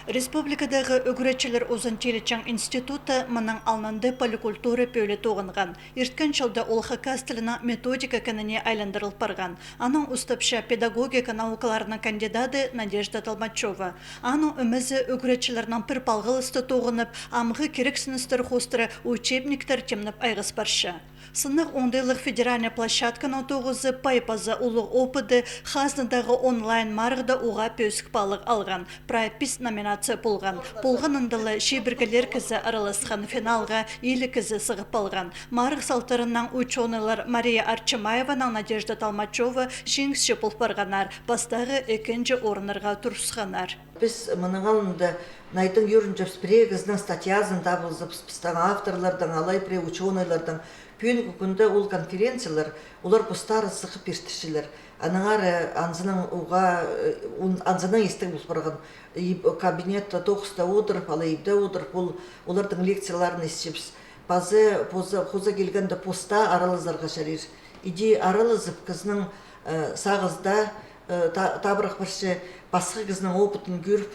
Республикадағы үгіретчілер Озын Челечен институты мұның алнанды поликультура пөлі тоғынған. Ерткен жылда ол хакас тілінің методика кәніне айландырылып барған. Аның ұстапша педагогика наукаларының кандидаты Надежда Толмачева. Аның үмізі үгіретчілерінің пір палғылысты тоғынып, амғы керек сыныстыр хостыры учебниктер темніп айғыз баршы. Сынық оңдайлық федеральный площадканың тоғызы пайпазы ұлық опыды хазныдағы онлайн марғыда уға пөсік балық алған. Прайпис номинация болған. Болған ындылы шебіргілер кізі араласқан финалға елі кізі сығып алған. Марық салтарынан ученыйлар Мария Арчымаеваның Надежда Толмачева жеңісші болып барғанар. Бастағы екінші орынырға тұрысқанар. Біз мұныңалында найдың юрін жапспірегіздің статьязын табылзып, пыстан авторлардың, алай пре ученыйлардың пүйін күнді ол конференциялар, олар бұстары сықып ертішілер. Аныңары анзының естің бұл барған кабинетта тоқыста отырып, алайыбда отырып, олардың лекцияларын естепіз. Базы қоза келгенде поста аралызарға шарир. Иде аралызып кізінің сағызда табырақ бірші басқы кізінің опытын көріп,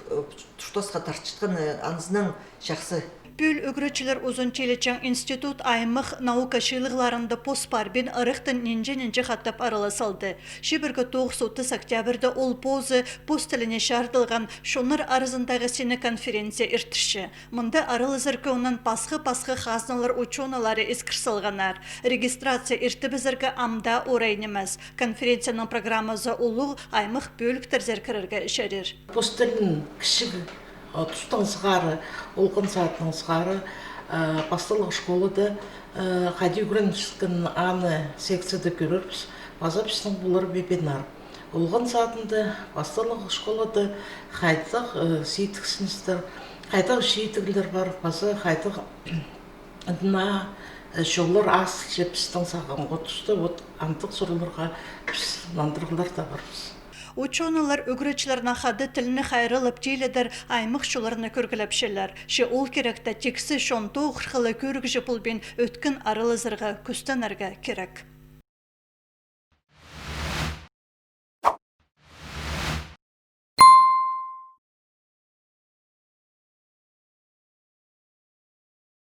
тұштасқа тарчытқан анзының шақсы. Пөл үгіретчілер Озын Челечен институт аймық наука шилығыларында постпарбен ырықтын ненже қаттап араласалды. Шебіргі 9-30 октябрді ол позы постіліне шардылған шоныр арызындағы сені конференция иртіші. Мұнда аралызыр көңнен пасқы хазналар ученалары ескірсалғанар. Регистрация иртібізіргі амда орайнеміз. Конференцияның программазы олу аймық бөліктер зеркірерге шәрер. Постілін кішігі тұстың сығары, олғын саатының сығары, бастылық школыды қади үгіріншіскен аны секцияды көрірбіз, база біздің бұлар вебинар. Олғын саатында бастылық школыды қайдық сейтіксіністер, қайдық шейтігілер бар, база қайдық ұдына жолыр ас жепістің сағын ғотысты, антық сұрылырға біз нандырғылар да барбыз. Ученалар үгіретчілерінің қады тіліні қайрылып дейледір аймық шуларыны көргілепшілер. Ше ол керекті тексі шонты ұқырқылы көргіжі бұлбен өткін арылызырға күстенерге керек.